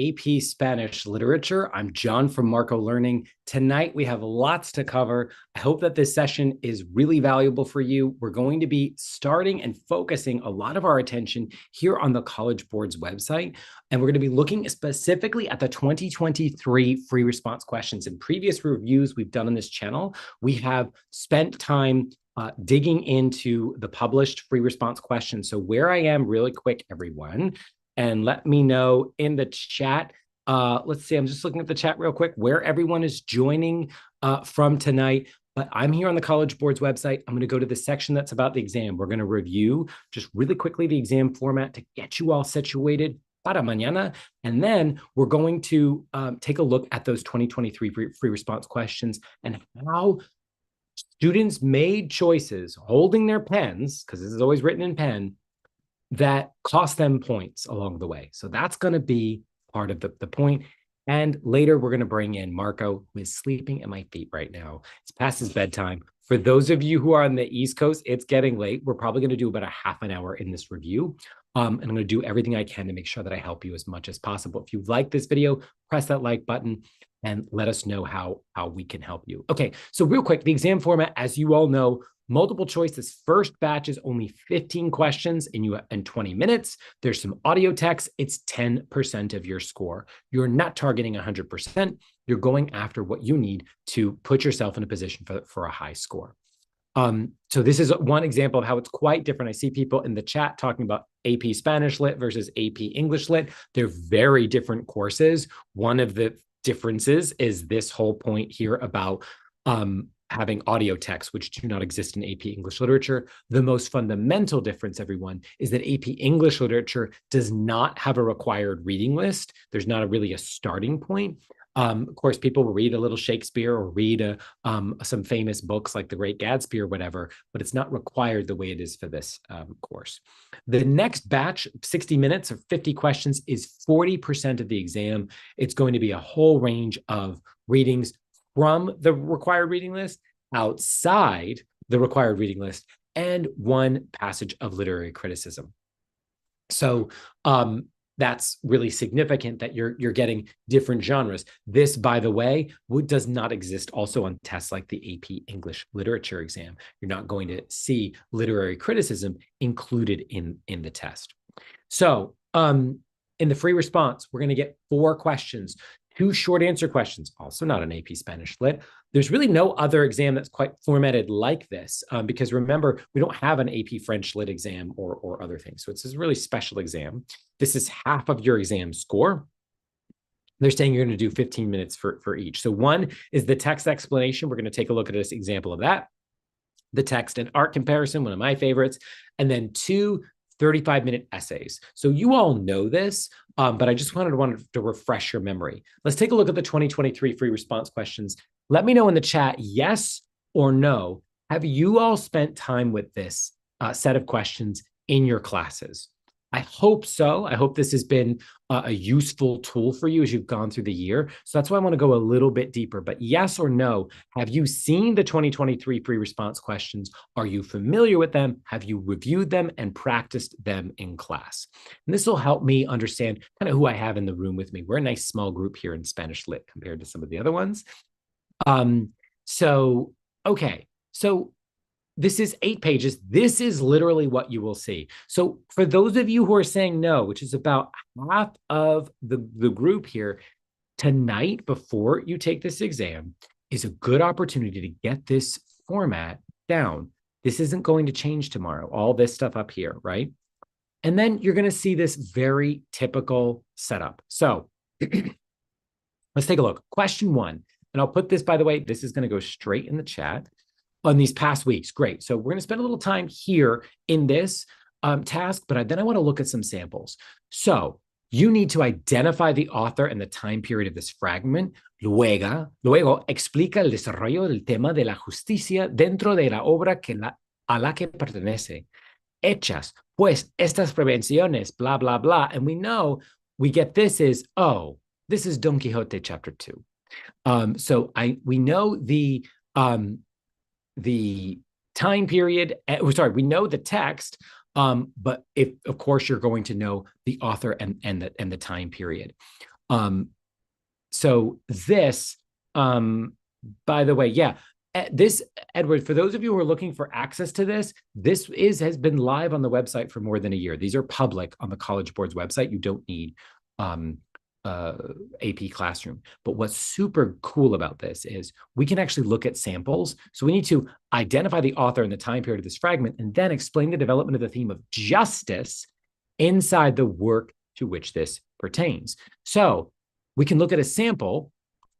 AP Spanish Literature. I'm John from Marco Learning. Tonight, we have lots to cover. I hope that this session is really valuable for you. We're going to be starting and focusing a lot of our attention here on the College Board's website, and we're going to be looking specifically at the 2023 free response questions. In previous reviews we've done on this channel, we have spent time digging into the published free response questions. So where I am really quick, everyone, and let me know in the chat. Let's see, I'm just looking at the chat real quick, where everyone is joining from tonight. But I'm here on the College Board's website. I'm going to go to the section that's about the exam. We're going to review just really quickly the exam format to get you all situated para mañana. And then we're going to take a look at those 2023 free response questions and how students made choices holding their pens, because this is always written in pen, that cost them points along the way. So that's going to be part of the point. And later, we're going to bring in Marco, who is sleeping at my feet right now. It's past his bedtime. For those of you who are on the East Coast, it's getting late. We're probably going to do about a half an hour in this review. And I'm going to do everything I can to make sure that I help you as much as possible. If you like this video, press that like button and let us know how we can help you. Okay, so real quick, the exam format, as you all know, multiple choice. This first batch is only 15 questions in 20 minutes. There's some audio text. It's 10% of your score. You're not targeting 100%. You're going after what you need to put yourself in a position for a high score. So this is one example of how it's quite different. I see people in the chat talking about AP Spanish Lit versus AP English Lit. They're very different courses. One of the differences is this whole point here about having audio text, which do not exist in AP English Literature. The most fundamental difference, everyone, is that AP English Literature does not have a required reading list. There's not really a starting point. Of course, people will read a little Shakespeare or read some famous books like The Great Gatsby or whatever, but it's not required the way it is for this course. The next batch, 60 minutes or 50 questions, is 40% of the exam. It's going to be a whole range of readings from the required reading list, outside the required reading list, and one passage of literary criticism. So that's really significant that you're getting different genres. This, by the way, does not exist also on tests like the AP English Literature exam. You're not going to see literary criticism included in the test. So in the free response, we're going to get 4 questions. 2 short answer questions, also not an AP Spanish Lit. There's really no other exam that's quite formatted like this because remember, we don't have an AP French Lit exam or other things. So it's this really special exam. This is half of your exam score. They're saying you're going to do 15 minutes for each. So one is the text explanation. We're going to take a look at this example of that. The text and art comparison, one of my favorites. And then 2 35-minute essays. So you all know this, but I just wanted to refresh your memory. Let's take a look at the 2023 free response questions. Let me know in the chat, yes or no. Have you all spent time with this set of questions in your classes? I hope so. I hope this has been a useful tool for you as you've gone through the year. So that's why I want to go a little bit deeper. But yes or no, have you seen the 2023 free response questions? Are you familiar with them? Have you reviewed them and practiced them in class? And this will help me understand kind of who I have in the room with me. We're a nice small group here in Spanish Lit compared to some of the other ones. Okay. So this is 8 pages. This is literally what you will see. So for those of you who are saying no, which is about half of the group here, tonight, before you take this exam, is a good opportunity to get this format down. This isn't going to change tomorrow, all this stuff up here, right? And then you're going to see this very typical setup. So let's take a look. Question 1. And I'll put this, by the way, this is going to go straight in the chat. On these past weeks, great. So we're going to spend a little time here in this task, but then I want to look at some samples. So you need to identify the author and the time period of this fragment. Luego explica el desarrollo del tema de la justicia dentro de la obra a la que pertenece. Hechas, pues, estas prevenciones, blah, blah, blah. And we know we get this is, oh, this is Don Quixote chapter 2. So we know the time period, we know the text, but if, of course, you're going to know the author and the time period. Um, so this, by the way, yeah, this, Edward, for those of you who are looking for access to this, has been live on the website for more than a year. These are public on the College Board's website. You don't need um, AP Classroom. But what's super cool about this is we can actually look at samples. So we need to identify the author and the time period of this fragment, and then explain the development of the theme of justice inside the work to which this pertains. So we can look at a sample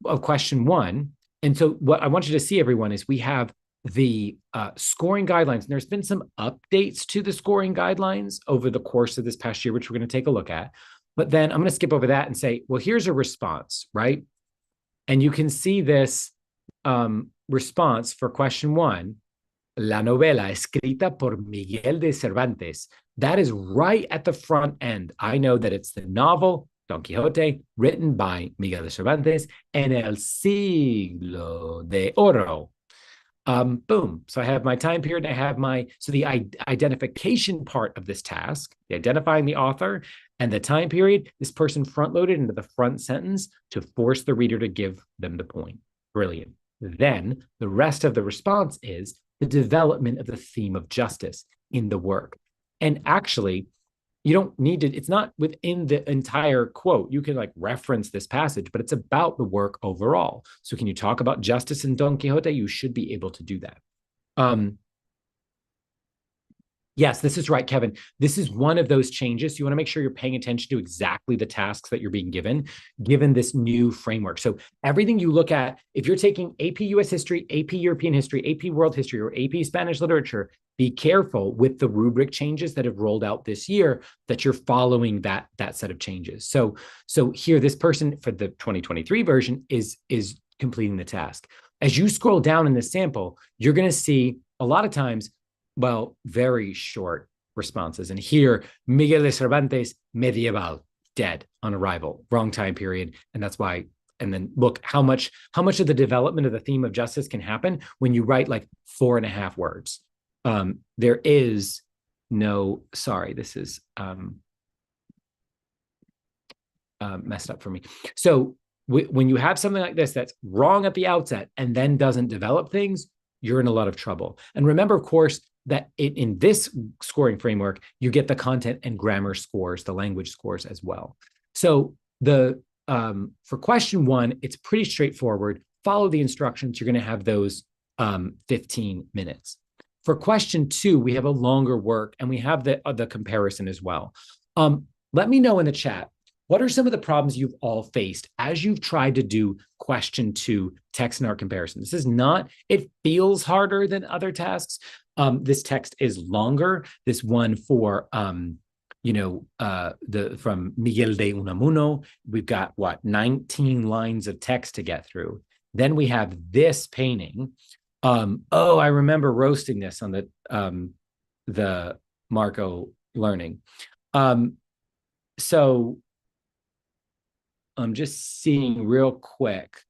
of question 1. And so what I want you to see, everyone, is we have the scoring guidelines. And there's been some updates to the scoring guidelines over the course of this past year, which we're going to take a look at. But then I'm going to skip over that and say, well, here's a response, right? And you can see this response for question 1, la novela escrita por Miguel de Cervantes. That is right at the front end. I know that it's the novel Don Quixote, written by Miguel de Cervantes, en el siglo de oro. Boom. So I have my time period. I have so the identification part of this task, the identifying the author and the time period, this person front loaded into the front sentence to force the reader to give them the point. Brilliant. Then the rest of the response is the development of the theme of justice in the work. And actually, you don't need to, it's not within the entire quote. You can reference this passage, but it's about the work overall. So can you talk about justice in Don Quixote? You should be able to do that. Yes, this is right, Kevin. This is one of those changes. You want to make sure you're paying attention to exactly the tasks that you're being given this new framework. So everything you look at, if you're taking AP US History, AP European History, AP World History, or AP Spanish Literature, be careful with the rubric changes that have rolled out this year, that you're following that set of changes. So here, this person for the 2023 version is completing the task. As you scroll down in the sample, you're going to see a lot of times, well, very short responses. And here, Miguel de Cervantes, medieval, dead on arrival, wrong time period. And that's why, and then look how much of the development of the theme of justice can happen when you write 4.5 words. There is no, sorry, this is messed up for me. So when you have something like this that's wrong at the outset and then doesn't develop things, you're in a lot of trouble. And remember, of course, that in this scoring framework, you get the content and grammar scores, the language scores as well. So for question 1, it's pretty straightforward. Follow the instructions. You're going to have those 15 minutes. For question 2, we have a longer work, and we have the comparison as well. Let me know in the chat, what are some of the problems you've all faced as you've tried to do question 2 text and art comparison? This is not, it feels harder than other tasks. This text is longer. This one for, from Miguel de Unamuno, we've got 19 lines of text to get through. Then we have this painting. I remember roasting this on the Marco Learning. So I'm just seeing real quick.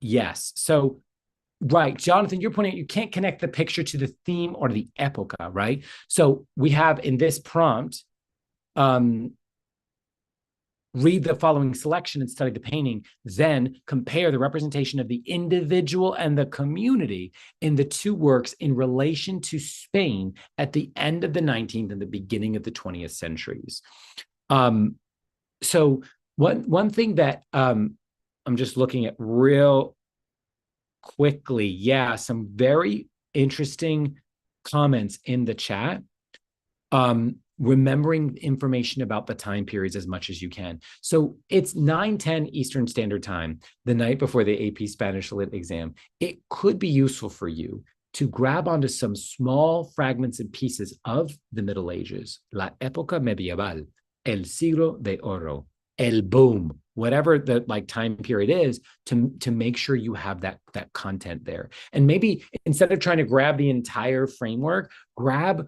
Yes. So, right, Jonathan, you're pointing out you can't connect the picture to the theme or the epoca, right? So we have in this prompt, read the following selection and study the painting, then compare the representation of the individual and the community in the 2 works in relation to Spain at the end of the 19th and the beginning of the 20th centuries. So one thing that I'm just looking at real quickly, some very interesting comments in the chat. Remembering information about the time periods as much as you can. So it's 9:10 Eastern Standard Time, the night before the AP Spanish Lit exam. It could be useful for you to grab onto some small fragments and pieces of the Middle Ages, la época medieval, el siglo de oro, el boom, whatever the time period is, to make sure you have that content there. And maybe instead of trying to grab the entire framework, grab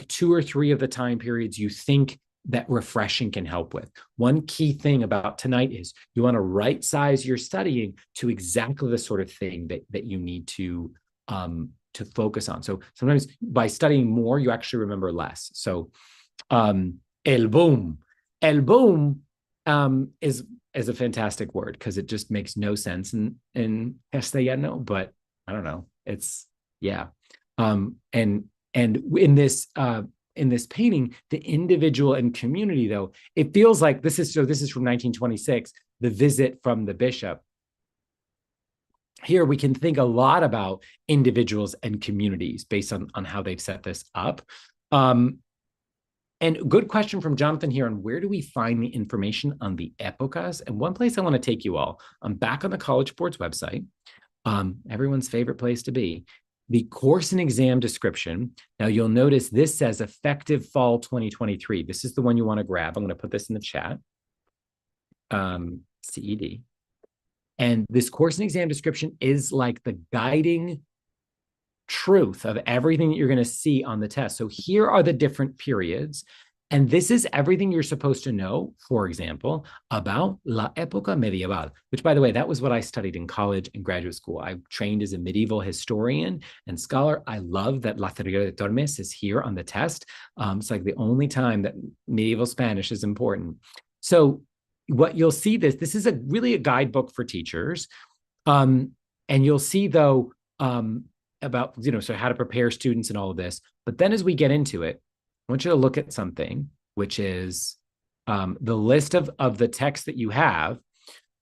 2 or 3 of the time periods you think that refreshing can help with. One key thing about tonight is you want to right size your studying to exactly the sort of thing that you need to focus on. So sometimes by studying more, you actually remember less. So El boom. El boom is a fantastic word because it just makes no sense in Castellano, but I don't know. It's yeah. And in this painting, the individual and community, though, it feels like this is from 1926, the visit from the bishop. Here we can think a lot about individuals and communities based on how they've set this up. And good question from Jonathan here on where do we find the information on the épocas? And one place I want to take you all, I'm back on the College Board's website, everyone's favorite place to be, the course and exam description. Now you'll notice this says effective fall 2023. This is the one you want to grab. I'm going to put this in the chat, CED. And this course and exam description is like the guiding truth of everything that you're going to see on the test. So here are the different periods. And this is everything you're supposed to know, for example, about La Época Medieval, which, by the way, that was what I studied in college and graduate school. I trained as a medieval historian and scholar. I love that La Teoría de Tormes is here on the test. It's like the only time that medieval Spanish is important. So what you'll see this is really a guidebook for teachers. And you'll see, though, about, so how to prepare students and all of this. But then as we get into it, I want you to look at something, which is the list of the text that you have.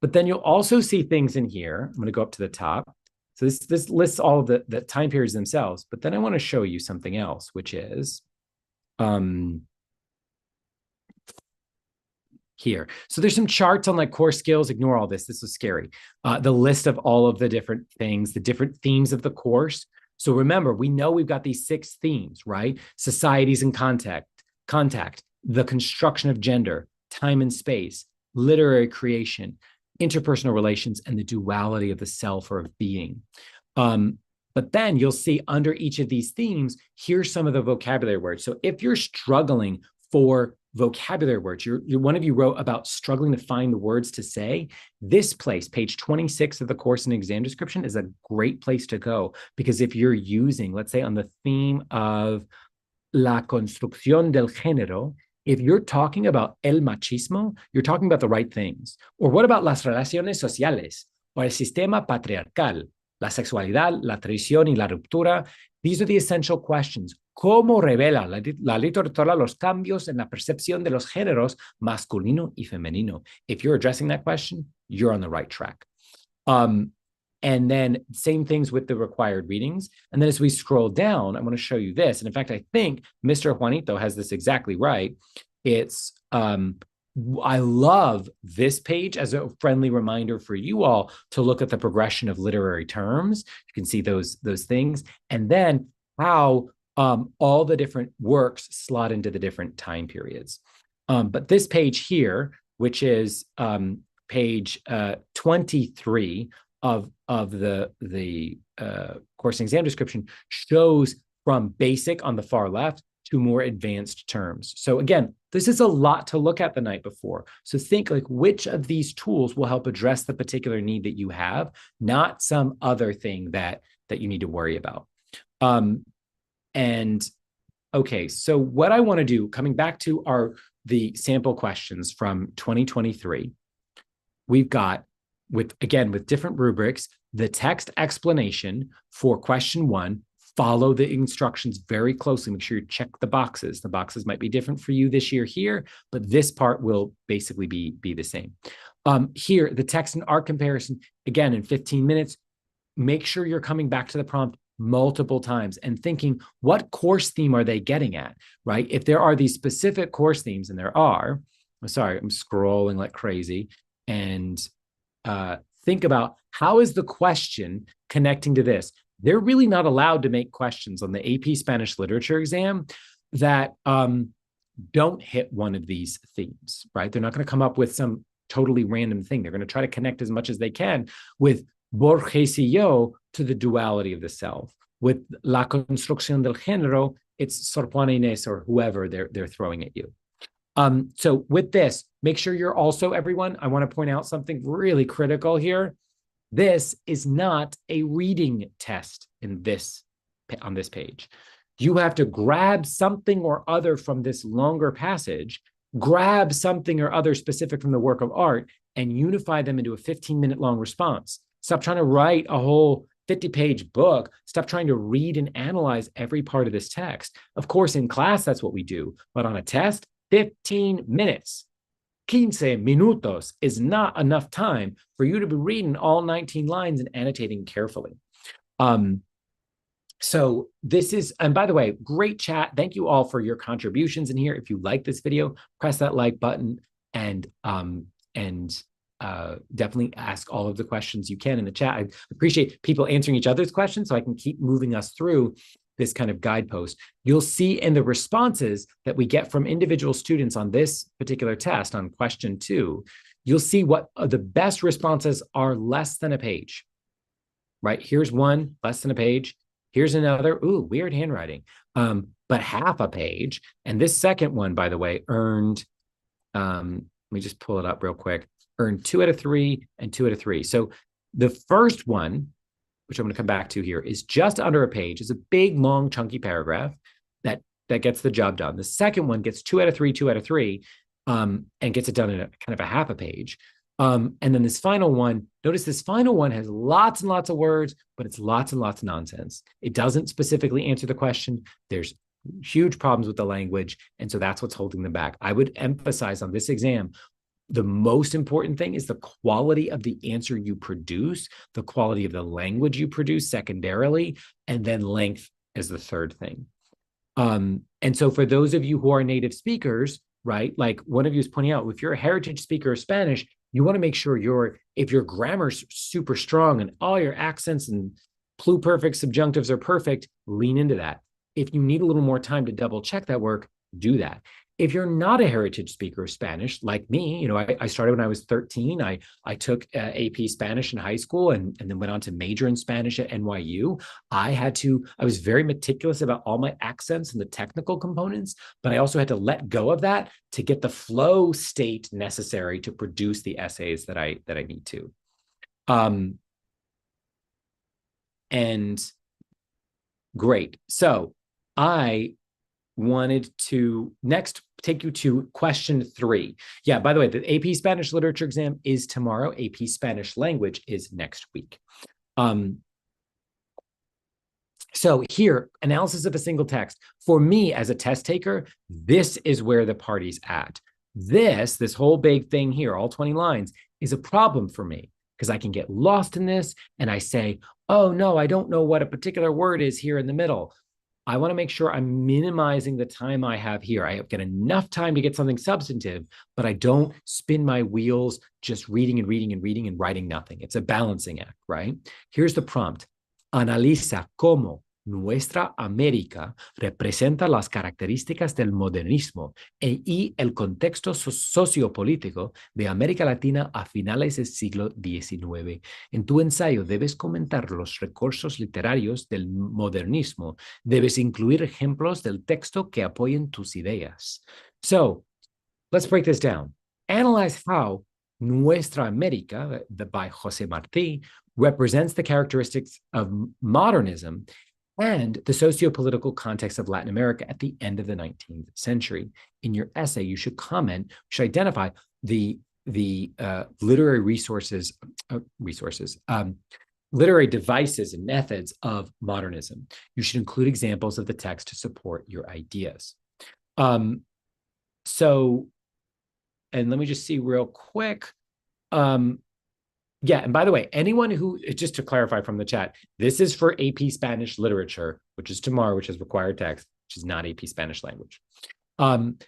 But then you'll also see things in here. I'm going to go up to the top. So this lists all of the time periods themselves. But then I want to show you something else, which is here. So there's some charts on like core skills. Ignore all this. This was scary. The list of all of the different things, the different themes of the course. So remember, we know we've got these 6 themes, right? Societies and contact, the construction of gender, time and space, literary creation, interpersonal relations, and the duality of the self or of being. But then you'll see under each of these themes, here's some of the vocabulary words. So if you're struggling for vocabulary words, one of you wrote about struggling to find the words to say, this place, page 26 of the course and exam description, is a great place to go, because if you're using, let's say on the theme of la construcción del género, if you're talking about el machismo, you're talking about the right things. Or what about las relaciones sociales, or el sistema patriarcal, la sexualidad, la traición y la ruptura? These are the essential questions. ¿Cómo revela la literatura los cambios en la percepción de los géneros masculino y femenino? If you're addressing that question, you're on the right track. And then same things with the required readings. And then as we scroll down, I want to show you this. And in fact, I think Mr. Juanito has this exactly right. It's, I love this page as a friendly reminder for you all to look at the progression of literary terms. You can see those things. And then how all the different works slot into the different time periods. But this page here, which is page 23 of the course and exam description, shows from basic on the far left to more advanced terms. So again, this is a lot to look at the night before. So think like which of these tools will help address the particular need that you have, not some other thing that you need to worry about. And okay, so what I want to do, coming back to the sample questions from 2023, we've got with different rubrics, the text explanation for question 1. Follow the instructions very closely. Make sure you check the boxes. The boxes might be different for you this year here, but this part will basically be the same. Here, the text and art comparison, again, in 15 minutes, make sure you're coming back to the prompt multiple times and thinking, what course theme are they getting at, right? If there are these specific course themes, and there are, sorry, I'm scrolling like crazy, and think about how is the question connecting to this? They're really not allowed to make questions on the AP Spanish Literature exam that don't hit one of these themes, right? They're not going to come up with some totally random thing. They're going to try to connect as much as they can with Borges y yo to the duality of the self. With La Construcción del Género, it's Sor Juana Inés or whoever they're throwing at you. So with this, make sure you're also, everyone, I want to point out something really critical here. This is not a reading test on this page. You have to grab something or other from this longer passage grab something or other specific from the work of art and unify them into a 15-minute long response. Stop trying to write a whole 50-page book. Stop trying to read and analyze every part of this text. Of course, in class, that's what we do. But on a test, 15 minutes, 15 minutos is not enough time for you to be reading all 19 lines and annotating carefully. So this is, and by the way, great chat. Thank you all for your contributions in here. If you like this video, press that like button and definitely ask all of the questions you can in the chat. I appreciate people answering each other's questions so I can keep moving us through this kind of guidepost. You'll see in the responses that we get from individual students on this particular test on question 2, you'll see what the best responses are less than a page, right? Here's one, less than a page. Here's another, ooh, weird handwriting, but half a page. And this second one, by the way, earned, let me just pull it up real quick, earned 2 out of 3 and 2 out of 3. So the first one, which I'm going to come back to here, is just under a page. It's a big, long, chunky paragraph that gets the job done. The second one gets 2 out of 3, 2 out of 3, and gets it done in a kind of a half a page. And then this final one, notice this final one has lots and lots of words, but it's lots and lots of nonsense. It doesn't specifically answer the question. There's huge problems with the language. And so that's what's holding them back. I would emphasize on this exam, the most important thing is the quality of the answer you produce, the quality of the language you produce secondarily, and then length as the third thing. And so for those of you who are native speakers, right, like one of you is pointing out, if you're a heritage speaker of Spanish, you want to make sure if your grammar's super strong and all your accents and pluperfect subjunctives are perfect, lean into that. If you need a little more time to double check that work, do that. If you're not a heritage speaker of Spanish, like me, you know, I started when I was 13. I took AP Spanish in high school and then went on to major in Spanish at NYU. I was very meticulous about all my accents and the technical components, but I also had to let go of that to get the flow state necessary to produce the essays that I need to. And great. So I wanted to next take you to question 3. Yeah, by the way, the AP Spanish Literature exam is tomorrow. AP Spanish Language is next week. So here, analysis of a single text. For me as a test taker, this is where the party's at. This whole big thing here, all 20 lines, is a problem for me because I can get lost in this and I say, oh no, I don't know what a particular word is here in the middle. I want to make sure I'm minimizing the time I have here. I get enough time to get something substantive, but I don't spin my wheels just reading and reading and reading and writing nothing. It's a balancing act, right? Here's the prompt. Analiza cómo nuestra América representa las características del modernismo y el contexto sociopolítico de América Latina a finales del siglo XIX. En tu ensayo debes comentar los recursos literarios del modernismo. Debes incluir ejemplos del texto que apoyen tus ideas. So, let's break this down. Analyze how Nuestra América, by José Martí, represents the characteristics of modernism and the socio-political context of Latin America at the end of the 19th century. In your essay, you should identify the literary literary devices and methods of modernism. You should include examples of the text to support your ideas. So, and let me just see real quick. Yeah, and by the way, anyone who, just to clarify from the chat, this is for AP Spanish Literature, which is tomorrow, which is required text, which is not AP Spanish Language. And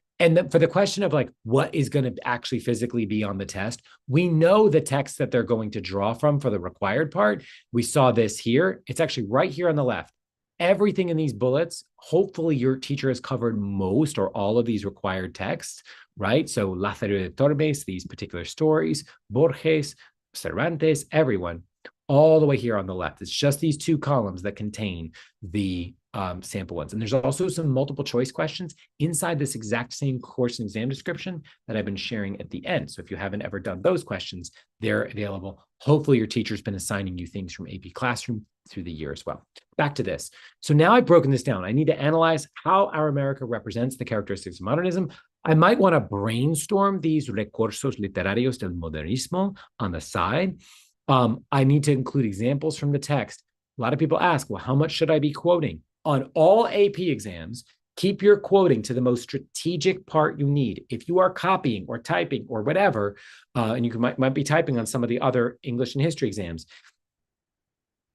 for the question of like, what is going to actually physically be on the test, we know the text that they're going to draw from for the required part. We saw this here. It's actually right here on the left. Everything in these bullets, hopefully your teacher has covered most or all of these required texts, right? So Lázaro de Tormes, these particular stories, Borges, Cervantes, everyone, all the way here on the left. It's just these 2 columns that contain the sample ones. And there's also some multiple choice questions inside this exact same course and exam description that I've been sharing at the end. So if you haven't ever done those questions, they're available. Hopefully your teacher's been assigning you things from AP Classroom through the year as well. Back to this. So now I've broken this down. I need to analyze how our America represents the characteristics of modernism. I might want to brainstorm these recursos literarios del modernismo on the side. I need to include examples from the text. A lot of people ask, well, how much should I be quoting? On all AP exams, keep your quoting to the most strategic part you need. If you are copying or typing or whatever, and you might be typing on some of the other English and history exams,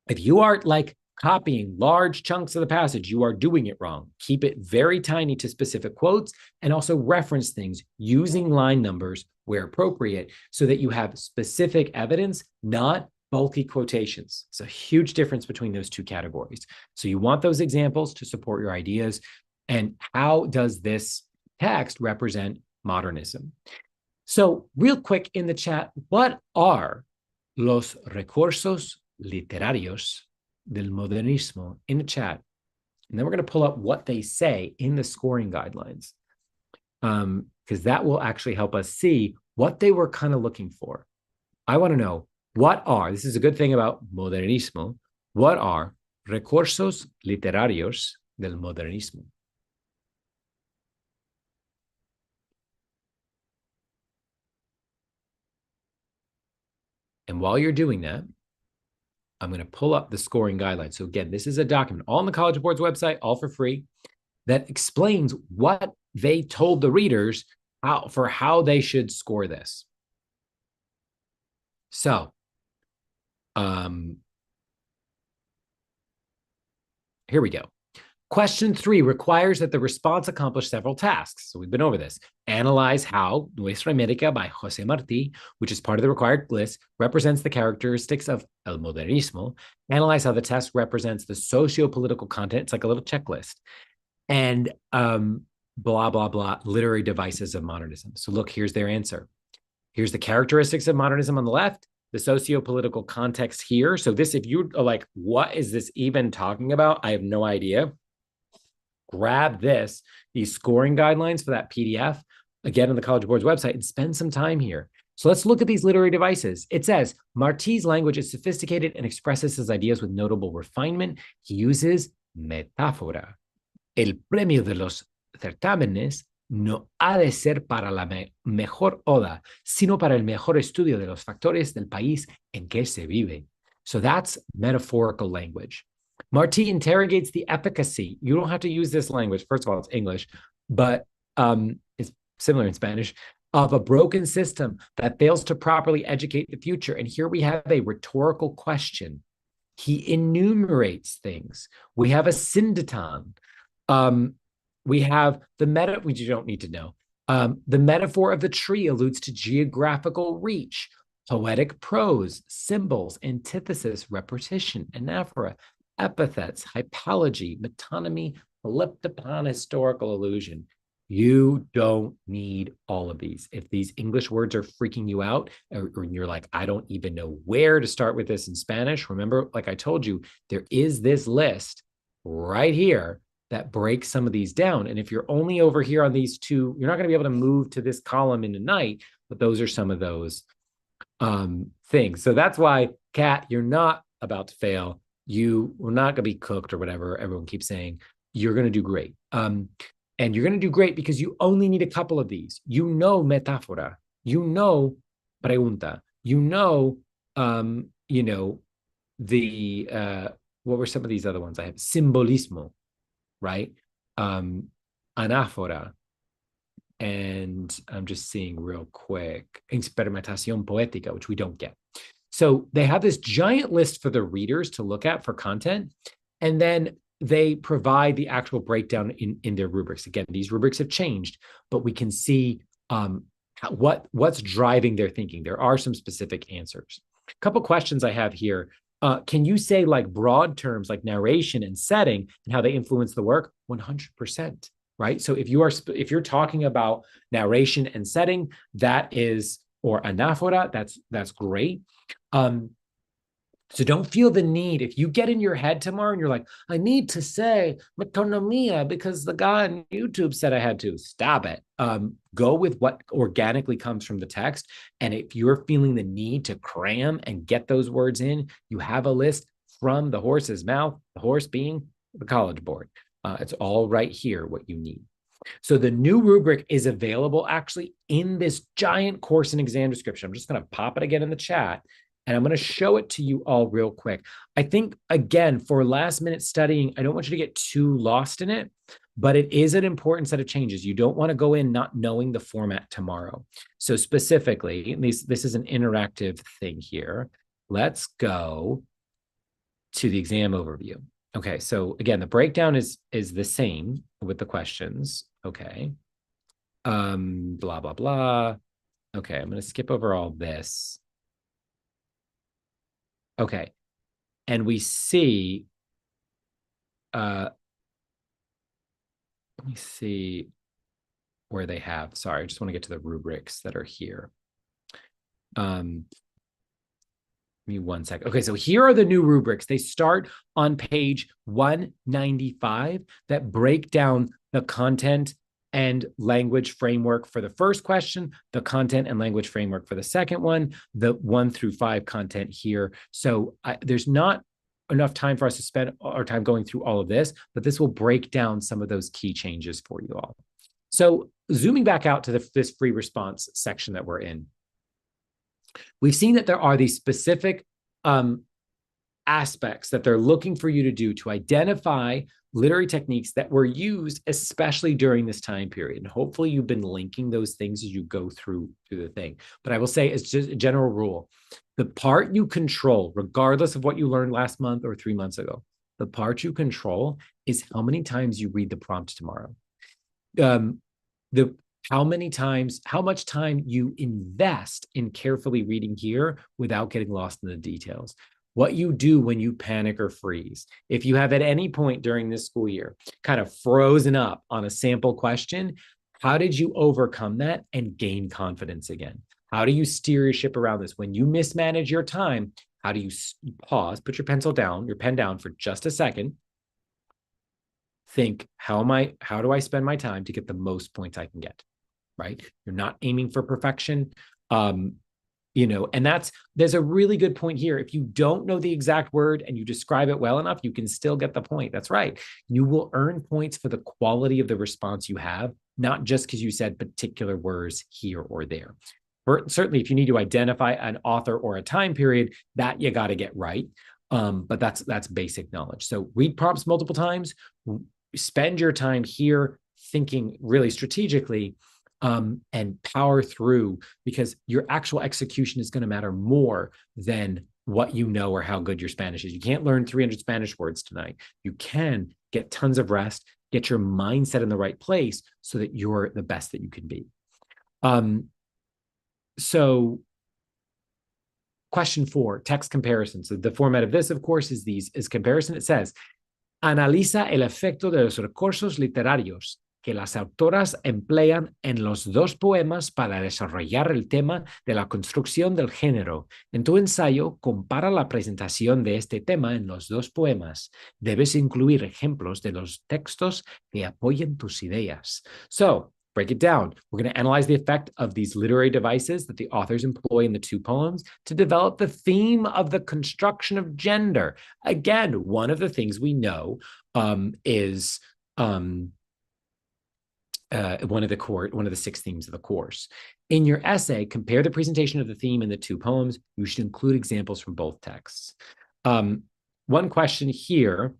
if you are like copying large chunks of the passage, you are doing it wrong. Keep it very tiny to specific quotes and also reference things using line numbers where appropriate so that you have specific evidence, not bulky quotations. It's a huge difference between those two categories. So you want those examples to support your ideas. And how does this text represent modernism? So real quick in the chat, what are los recursos literarios del modernismo in the chat? And then we're going to pull up what they say in the scoring guidelines, because that will actually help us see what they were kind of looking for. I want to know this is a good thing about modernismo, what are recursos literarios del modernismo? And while you're doing that, I'm going to pull up the scoring guidelines. So again, this is a document all on the College Board's website, all for free, that explains what they told the readers how they should score this. So, here we go. Question 3 requires that the response accomplish several tasks. So we've been over this. Analyze how Nuestra América by José Martí, which is part of the required list, represents the characteristics of El Modernismo. Analyze how the test represents the socio-political content. It's like a little checklist. And blah, blah, blah, literary devices of modernism. So look, here's their answer. Here's the characteristics of modernism on the left, the socio-political context here. So this, if you are like, what is this even talking about? I have no idea. Grab these scoring guidelines for that PDF, again, on the College Board's website, and spend some time here. So let's look at these literary devices. It says, Martí's language is sophisticated and expresses his ideas with notable refinement. He uses metáfora. El premio de los certámenes no ha de ser para la mejor oda, sino para el mejor estudio de los factores del país en que se vive. So that's metaphorical language. Martí interrogates the efficacy. You don't have to use this language. First of all, it's English, but it's similar in Spanish, of a broken system that fails to properly educate the future. And here we have a rhetorical question. He enumerates things. We have a syndeton. We have the meta, which you don't need to know. The metaphor of the tree alludes to geographical reach, poetic prose, symbols, antithesis, repetition, anaphora, epithets, hypology, metonymy, elliptopon, historical allusion. You don't need all of these. If these English words are freaking you out, or you're like, I don't even know where to start with this in Spanish, remember, like I told you, there is this list right here that breaks some of these down. And if you're only over here on these two, you're not going to be able to move to this column in a night, but those are some of those things. So that's why, Kat, you're not about to fail. You are not going to be cooked or whatever everyone keeps saying. You're going to do great. And you're going to do great because you only need a couple of these. You know metáfora. You know pregunta. You know, what were some of these other ones I have? Simbolismo, right? Anáfora. And I'm just seeing real quick, experimentación poética, which we don't get. So they have this giant list for the readers to look at for content, and then they provide the actual breakdown in their rubrics. Again, these rubrics have changed, but we can see what's driving their thinking. There are some specific answers. A couple questions I have here. Can you say like broad terms like narration and setting and how they influence the work? 100%. Right. So if you're talking about narration and setting, that is, or anaphora, that's great. So don't feel the need. If you get in your head tomorrow and you're like, I need to say metonomia because the guy on YouTube said I had to, stop it. Go with what organically comes from the text. And if you're feeling the need to cram and get those words in, you have a list from the horse's mouth, the horse being the College Board. It's all right here, what you need. So the new rubric is available actually in this giant course and exam description. I'm just going to pop it again in the chat and I'm going to show it to you all real quick. I think, again, for last minute studying, I don't want you to get too lost in it, but it is an important set of changes. You don't want to go in not knowing the format tomorrow. So specifically, this is an interactive thing here. Let's go to the exam overview. Okay, so again, the breakdown is the same with the questions. Okay. Blah, blah, blah. Okay, I'm going to skip over all this. Okay. And we see, let me see where they have, sorry, I just want to get to the rubrics that are here. Give me 1 second. Okay, so here are the new rubrics. They start on page 195 that break down the content and language framework for the first question, the content and language framework for the second one, the 1 through 5 content here. So there's not enough time for us to spend our time going through all of this, but this will break down some of those key changes for you all. So zooming back out to this free response section that we're in, we've seen that there are these specific aspects that they're looking for you to do to identify literary techniques that were used, especially during this time period. And hopefully you've been linking those things as you go through the thing. But I will say, it's just a general rule, the part you control, regardless of what you learned last month or 3 months ago, the part you control is how many times you read the prompt tomorrow. How much time you invest in carefully reading here without getting lost in the details. What you do when you panic or freeze. If you have at any point during this school year kind of frozen up on a sample question, how did you overcome that and gain confidence again? How do you steer your ship around this? When you mismanage your time, how do you pause, put your pen down for just a second, think, how do I spend my time to get the most points I can get, right? You're not aiming for perfection. And there's a really good point here. If you don't know the exact word and you describe it well enough, you can still get the point. That's right. You will earn points for the quality of the response you have, not just because you said particular words here or there. Certainly, if you need to identify an author or a time period, that you got to get right. But that's basic knowledge. So read prompts multiple times, spend your time here thinking really strategically, and power through, because your actual execution is going to matter more than what you know or how good your Spanish is. You can't learn 300 Spanish words tonight. You can get tons of rest, get your mindset in the right place so that you're the best that you can be. So question 4, text comparison. So the format of this, of course, is comparison. It says, analiza el efecto de los recursos literarios que las autoras emplean en los dos poemas para desarrollar el tema de la construcción del género. En tu ensayo, compara la presentación de este tema en los dos poemas. Debes incluir ejemplos de los textos que apoyen tus ideas. So, break it down. We're going to analyze the effect of these literary devices that the authors employ in the 2 poems to develop the theme of the construction of gender. Again, one of the things we know is one of the 6 themes of the course. In your essay, compare the presentation of the theme in the 2 poems. You should include examples from both texts. One question here,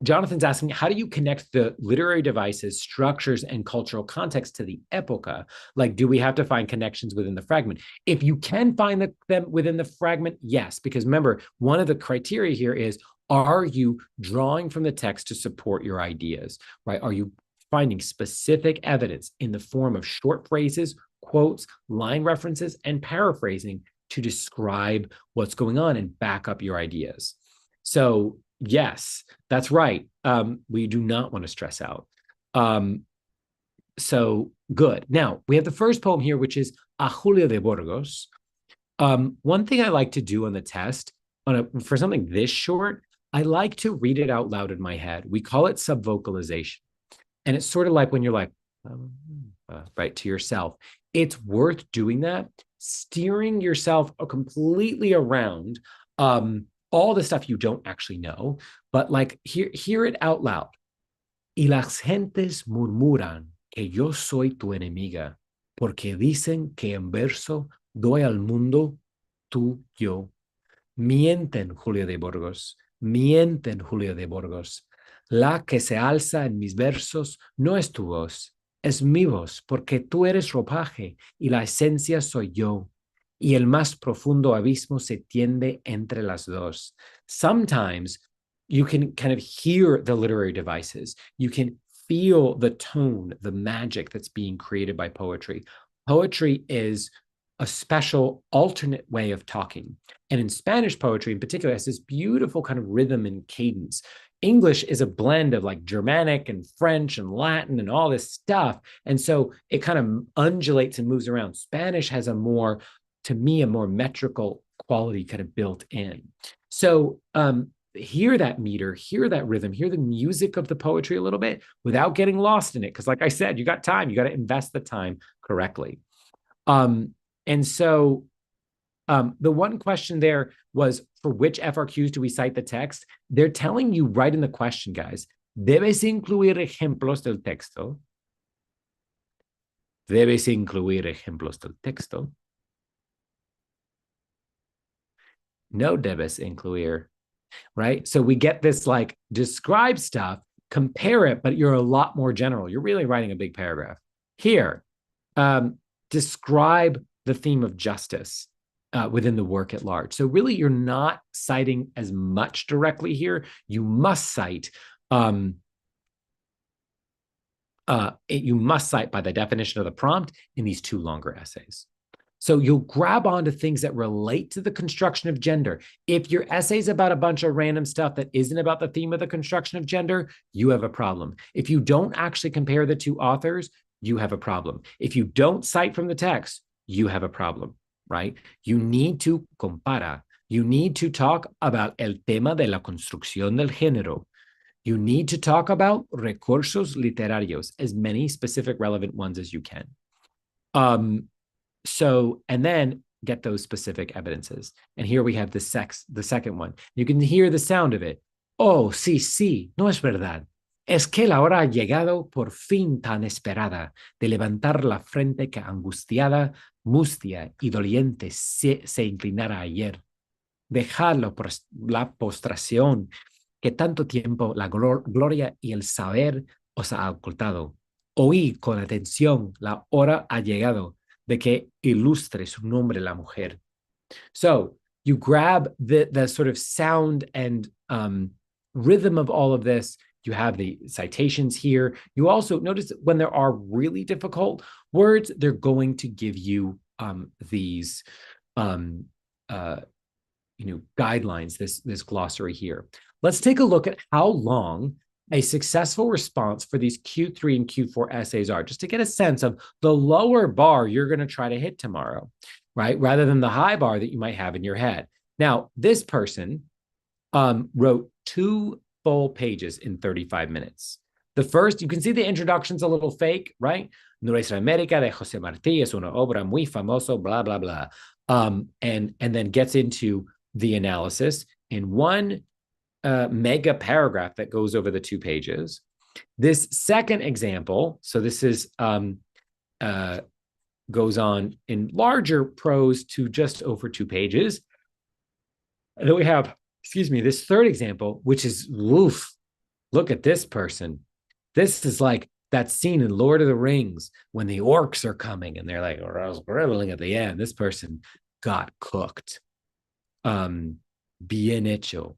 Jonathan's asking, how do you connect the literary devices, structures, and cultural context to the epoca? Like, do we have to find connections within the fragment? If you can find them within the fragment, yes, because remember, one of the criteria here is, are you drawing from the text to support your ideas, right? Are you finding specific evidence in the form of short phrases, quotes, line references, and paraphrasing to describe what's going on and back up your ideas? So yes, that's right. We do not want to stress out. So good. Now, we have the first poem here, which is A Julia de Burgos. One thing I like to do on the test, for something this short, I like to read it out loud in my head. We call it subvocalization. And it's sort of like when you're like, right, to yourself. It's worth doing that, steering yourself completely around all the stuff you don't actually know, but like hear it out loud. Y las gentes murmuran que yo soy tu enemiga, porque dicen que en verso doy al mundo tú, yo. Mienten, Julio de Burgos, mienten, Julio de Burgos. La que se alza en mis versos no es tu voz, es mi voz, porque tú eres ropaje y la esencia soy yo. Y el más profundo abismo se tiende entre las dos. Sometimes you can kind of hear the literary devices. You can feel the tone, the magic that's being created by poetry. Poetry is a special alternate way of talking. And in Spanish poetry in particular, it has this beautiful kind of rhythm and cadence. English is a blend of like Germanic and French and Latin and all this stuff. And so it kind of undulates and moves around. Spanish has a more, to me, a more metrical quality kind of built in. So hear that meter, hear that rhythm, hear the music of the poetry a little bit without getting lost in it. Because like I said, you got time, you got to invest the time correctly. And so the one question there was, for which FRQs do we cite the text? They're telling you right in the question, guys. Debes incluir ejemplos del texto. Debes incluir ejemplos del texto. No debes incluir, right? So we get this like describe stuff, compare it, but you're a lot more general. You're really writing a big paragraph. Here, describe the theme of justice within the work at large. So really, you're not citing as much directly here. You must cite by the definition of the prompt in these two longer essays. So you'll grab onto things that relate to the construction of gender. If your essay is about a bunch of random stuff that isn't about the theme of the construction of gender, you have a problem. If you don't actually compare the two authors, you have a problem. If you don't cite from the text, you have a problem, right? You need to compara. You need to talk about el tema de la construcción del género. You need to talk about recursos literarios, as many specific relevant ones as you can. So, and then get those specific evidences. And here we have the second one. You can hear the sound of it. Oh, sí, no es verdad. Es que la hora ha llegado por fin tan esperada de levantar la frente que angustiada, mustia y doliente se inclinara ayer. Dejar la postración que tanto tiempo la gloria y el saber os ha ocultado. Oí con atención, la hora ha llegado de que ilustre su nombre la mujer. So you grab the sort of sound and rhythm of all of this. You have the citations here. You also notice that when there are really difficult words, they're going to give you these guidelines, this glossary here. Let's take a look at how long a successful response for these Q3 and Q4 essays are, just to get a sense of the lower bar you're going to try to hit tomorrow, right? Rather than the high bar that you might have in your head. Now, this person wrote 2 full pages in 35 minutes. The first, you can see the introduction's a little fake, right? Nuestra América de José Martí es una obra muy famoso, blah, blah, blah. And then gets into the analysis in one mega paragraph that goes over the 2 pages. This second example, so this is goes on in larger prose to just over 2 pages. And then we have, this third example, which is, woof, look at this person. This is like that scene in Lord of the Rings when the orcs are coming and they're like grilling at the end. This person got cooked. Bien hecho.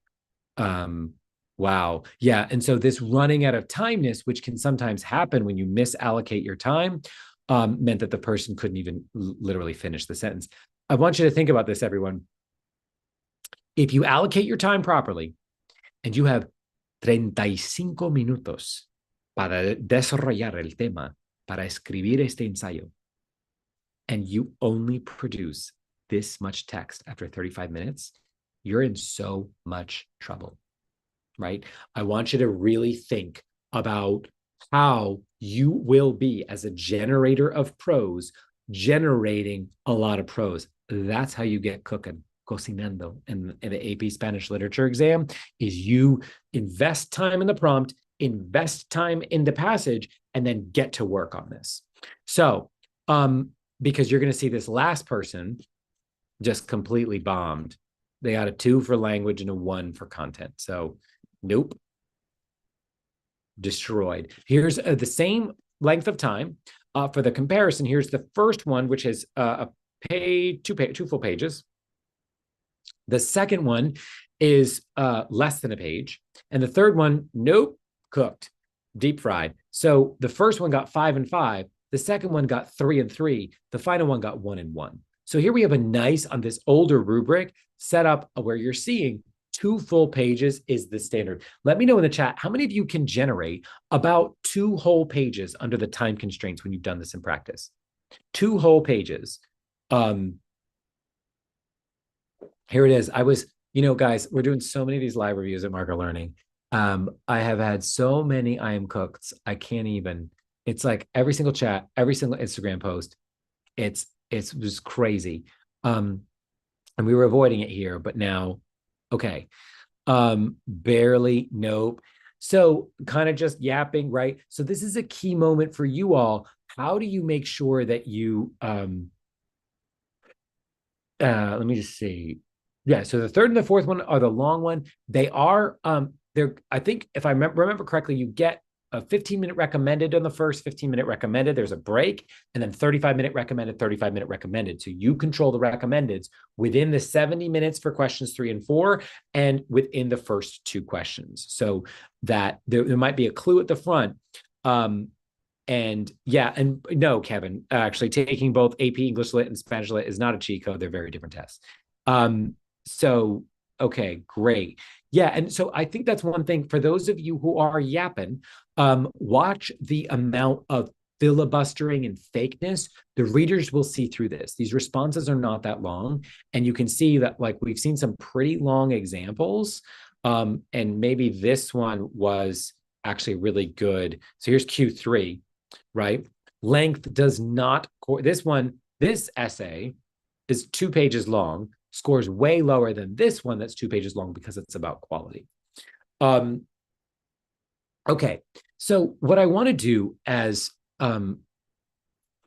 Wow. Yeah. And so this running out of timeness, which can sometimes happen when you misallocate your time, meant that the person couldn't even literally finish the sentence. I want you to think about this, everyone. If you allocate your time properly and you have 35 minutos para desarrollar el tema, para escribir este ensayo, and you only produce this much text after 35 minutes, you're in so much trouble, right? I want you to really think about how you will be, as a generator of prose, generating a lot of prose. That's how you get cooking, cocinando, in the AP Spanish literature exam, is you invest time in the prompt invest time in the passage, and then get to work on this. So, because you're going to see this last person just completely bombed. They got a 2 for language and a 1 for content. So, nope. Destroyed. Here's the same length of time. For the comparison, here's the first one, which is a page, two full pages. The second one is less than a page. And the third one, nope, cooked, deep fried. So the first one got 5 and 5. The second one got 3 and 3. The final one got 1 and 1. So here we have a nice, on this older rubric, setup where you're seeing 2 full pages is the standard. Let me know in the chat, how many of you can generate about 2 whole pages under the time constraints when you've done this in practice? 2 whole pages. Here it is. I was, guys, we're doing so many of these live reviews at Marco Learning. I have had so many I am cooked. I can't even, it's like every single chat, every single Instagram post. It's just crazy. And we were avoiding it here, but now, okay. Barely, nope. So kind of just yapping, right? So this is a key moment for you all. How do you make sure that you, let me just see. Yeah, so the third and the fourth one are the long one. They are, they're, I think if I remember correctly, you get a 15-minute recommended on the first, 15-minute recommended. There's a break, and then 35-minute recommended, 35-minute recommended. So you control the recommendeds within the 70 minutes for questions 3 and 4, and within the first 2 questions. So that there might be a clue at the front. And yeah, and no, Kevin, actually taking both AP English Lit and Spanish Lit is not a cheat code. They're very different tests. So, okay, great. Yeah, and so I think that's one thing for those of you who are yapping, watch the amount of filibustering and fakeness. The readers will see through this. These responses are not that long, and you can see that like we've seen some pretty long examples, and maybe this one was actually really good. So here's Q3, right? Length does not, this essay is 2 pages long, scores way lower than this one that's 2 pages long because it's about quality. Okay, so what I want to do as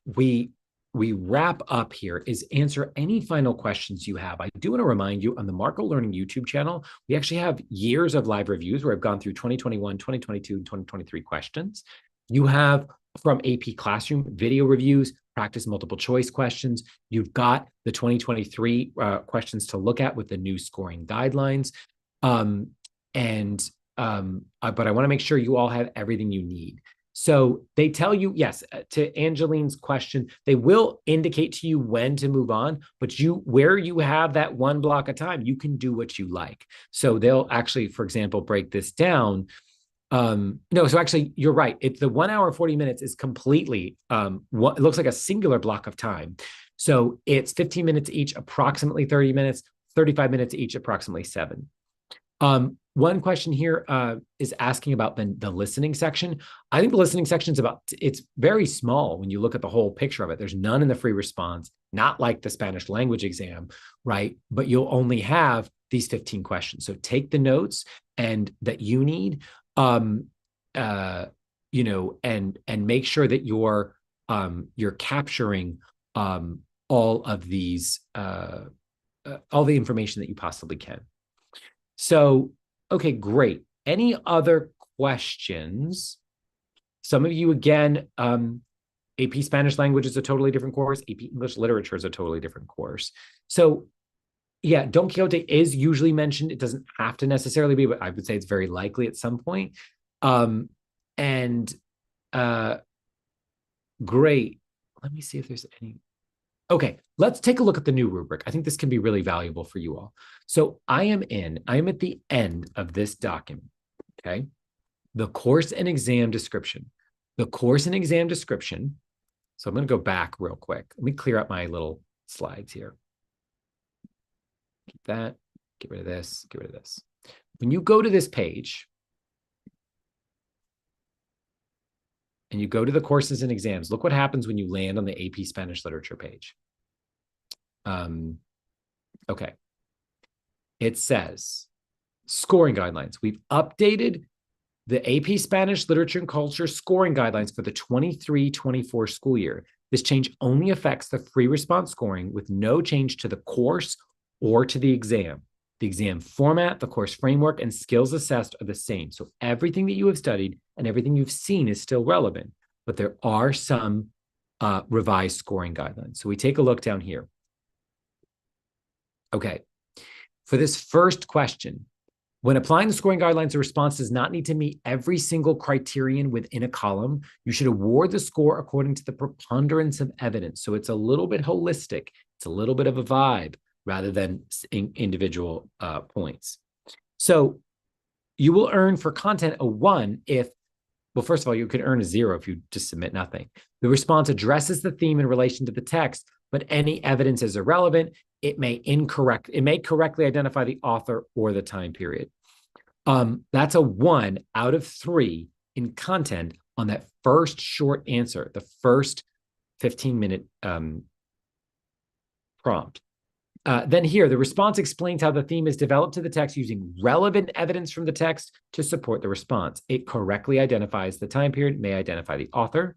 we wrap up here is answer any final questions you have. I do want to remind you on the Marco Learning YouTube channel, we actually have years of live reviews where I've gone through 2021, 2022, and 2023 questions. You have from AP Classroom video reviews, practice multiple choice questions. You've got the 2023 questions to look at with the new scoring guidelines. But I want to make sure you all have everything you need. So they tell you, yes, to Angeline's question, they will indicate to you when to move on, but where you have that one block of time, you can do what you like. So they'll actually, for example, break this down. No, so actually you're right. It's the 1 hour, 40 minutes is completely, it looks like a singular block of time. So it's 15 minutes each, approximately 30 minutes, 35 minutes each, approximately 7. One question here is asking about the listening section. I think the listening section is it's very small when you look at the whole picture of it. There's none in the free response, not like the Spanish language exam, right? But you'll only have these 15 questions. So take the notes and that you need, and make sure that you're capturing all of these, all the information that you possibly can. So, okay, great. Any other questions? Some of you, again, AP Spanish language is a totally different course. AP English literature is a totally different course. So yeah, Don Quixote is usually mentioned. It doesn't have to necessarily be, but I would say it's very likely at some point. Great. Let me see if there's any. Okay, let's take a look at the new rubric. I think this can be really valuable for you all. So I am at the end of this document, okay? The course and exam description. The course and exam description. So I'm going to go back real quick. Let me clear up my little slides here. Keep that, get rid of this, get rid of this. When you go to this page, and you go to the courses and exams, look what happens when you land on the AP Spanish literature page. Okay. It says scoring guidelines. We've updated the AP Spanish Literature and Culture scoring guidelines for the 23-24 school year. This change only affects the free response scoring with no change to the course or to the exam. The exam format, the course framework, and skills assessed are the same. So everything that you have studied and everything you've seen is still relevant, but there are some revised scoring guidelines. So we take a look down here. Okay, for this first question, when applying the scoring guidelines, the response does not need to meet every single criterion within a column. You should award the score according to the preponderance of evidence. So it's a little bit holistic. It's a little bit of a vibe rather than individual points. So you will earn for content a 1 if, well, first of all, you can earn a 0 if you just submit nothing. The response addresses the theme in relation to the text, but any evidence is irrelevant. It may correctly identify the author or the time period. That's a 1 out of 3 in content on that first short answer, the first 15-minute prompt. Then here, the response explains how the theme is developed to the text using relevant evidence from the text to support the response. It correctly identifies the time period, may identify the author,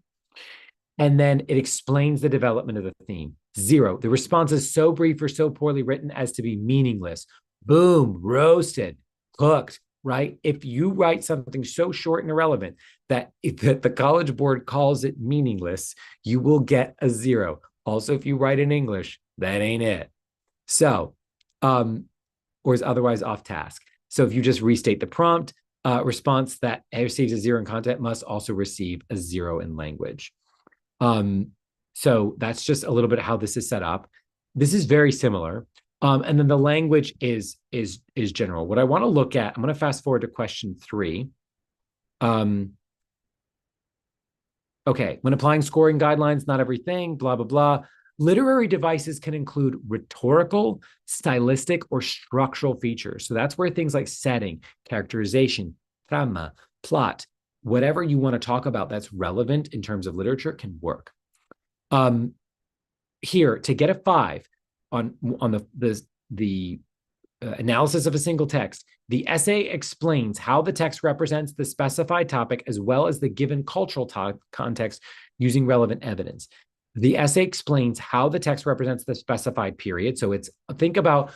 and then it explains the development of the theme. 0, the response is so brief or so poorly written as to be meaningless. Boom, roasted, cooked, right? If you write something so short and irrelevant that the College Board calls it meaningless, you will get a 0. Also, if you write in English, that ain't it. So, or is otherwise off task. So if you just restate the prompt, response that receives a 0 in content must also receive a 0 in language. So that's just a little bit how this is set up. This is very similar. And then the language is general. What I want to look at, I'm going to fast forward to question 3. Okay, when applying scoring guidelines, not everything, blah, blah, blah. Literary devices can include rhetorical, stylistic, or structural features. So that's where things like setting, characterization, trama, plot, whatever you want to talk about that's relevant in terms of literature can work. Here, to get a 5 on the analysis of a single text, the essay explains how the text represents the specified topic as well as the given cultural context using relevant evidence. The essay explains how the text represents the specified period. So it's, think about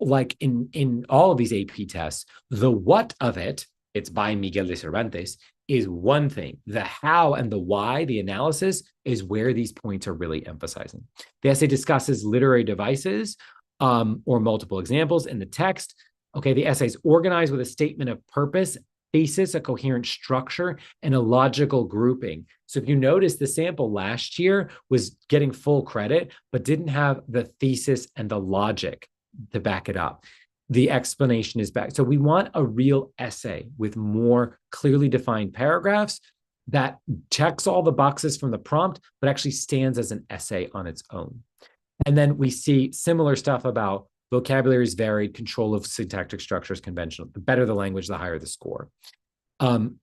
like in all of these AP tests, the what of it, it's by Miguel de Cervantes, is one thing. The how and the why, the analysis, is where these points are really emphasizing. The essay discusses literary devices or multiple examples in the text. Okay, the essay is organized with a statement of purpose, thesis, a coherent structure, and a logical grouping. So if you notice, the sample last year was getting full credit, but didn't have the thesis and the logic to back it up. The explanation is back. So we want a real essay with more clearly defined paragraphs that checks all the boxes from the prompt, but actually stands as an essay on its own. And then we see similar stuff about vocabulary is varied, control of syntactic structure is conventional. The better the language, the higher the score.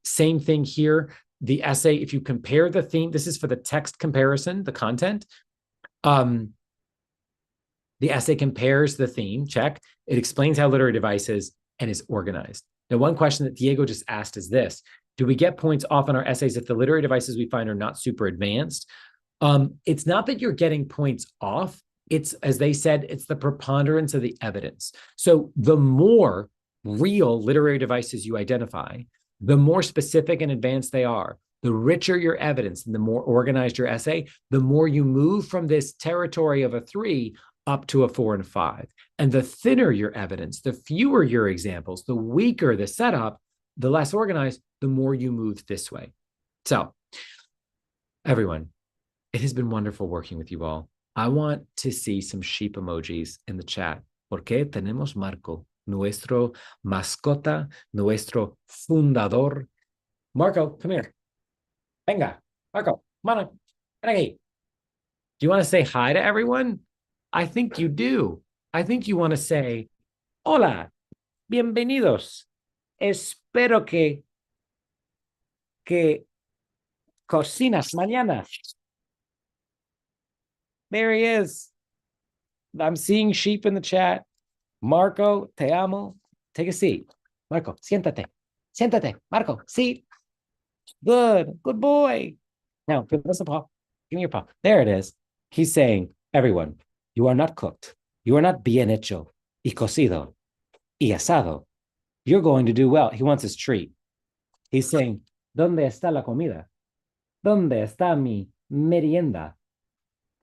Same thing here. The essay, if you compare the theme, this is for the text comparison, the content. The essay compares the theme, check. It explains how literary devices and is organized. Now, one question that Diego just asked is this: do we get points off on our essays if the literary devices we find are not super advanced? It's not that you're getting points off. It's, as they said, it's the preponderance of the evidence. So the more real literary devices you identify, the more specific and advanced they are, the richer your evidence and the more organized your essay, the more you move from this territory of a 3 up to a 4 and 5. And the thinner your evidence, the fewer your examples, the weaker the setup, the less organized, the more you move this way. So, everyone, it has been wonderful working with you all. I want to see some sheep emojis in the chat. Porque tenemos Marco, nuestro mascota, nuestro fundador. Marco, come here. Venga, Marco, come on. Ven aquí. Do you want to say hi to everyone? I think you do. I think you want to say, hola, bienvenidos. Espero que cocinas mañana. There he is. I'm seeing sheep in the chat. Marco, te amo. Take a seat. Marco, siéntate. Siéntate, Marco. See? Good. Good boy. Now, give us a paw. Give me your paw. There it is. He's saying, everyone, you are not cooked. You are not bien hecho y cocido y asado. You're going to do well. He wants his treat. He's saying, ¿Dónde está la comida? ¿Dónde está mi merienda?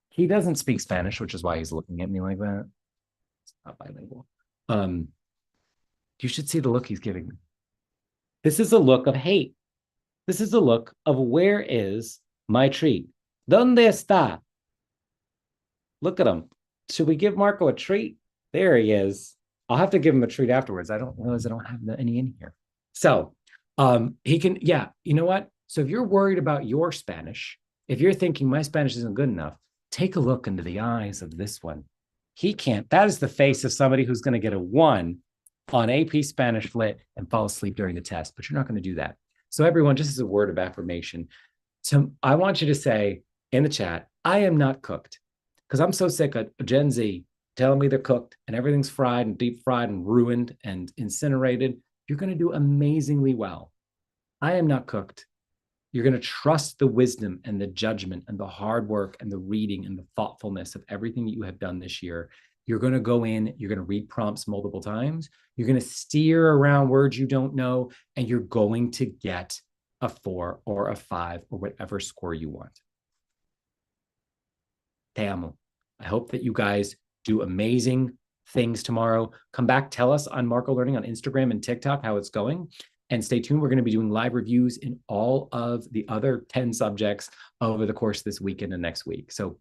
He doesn't speak Spanish, which is why he's looking at me like that. It's not bilingual. You should see the look he's giving me. This is a look of hate. This is a look of where is my treat? ¿Dónde está? Look at him. Should we give Marco a treat? There he is. I'll have to give him a treat afterwards. I don't realize I don't have any in here. So he can, yeah, you know what? So if you're worried about your Spanish, if you're thinking my Spanish isn't good enough, take a look into the eyes of this one. He can't. That is the face of somebody who's going to get a 1 on AP Spanish Lit and fall asleep during the test, but you're not going to do that. So everyone, just as a word of affirmation, I want you to say in the chat, I am not cooked, because I'm so sick of Gen Z telling me they're cooked and everything's fried and deep fried and ruined and incinerated. You're going to do amazingly well. I am not cooked. You're going to trust the wisdom and the judgment and the hard work and the reading and the thoughtfulness of everything that you have done this year. You're going to go in, you're going to read prompts multiple times. You're going to steer around words you don't know, and you're going to get a 4 or a 5 or whatever score you want. Te amo. I hope that you guys do amazing things tomorrow. Come back, tell us on Marco Learning on Instagram and TikTok how it's going. And stay tuned. We're going to be doing live reviews in all of the other 10 subjects over the course of this weekend and next week. So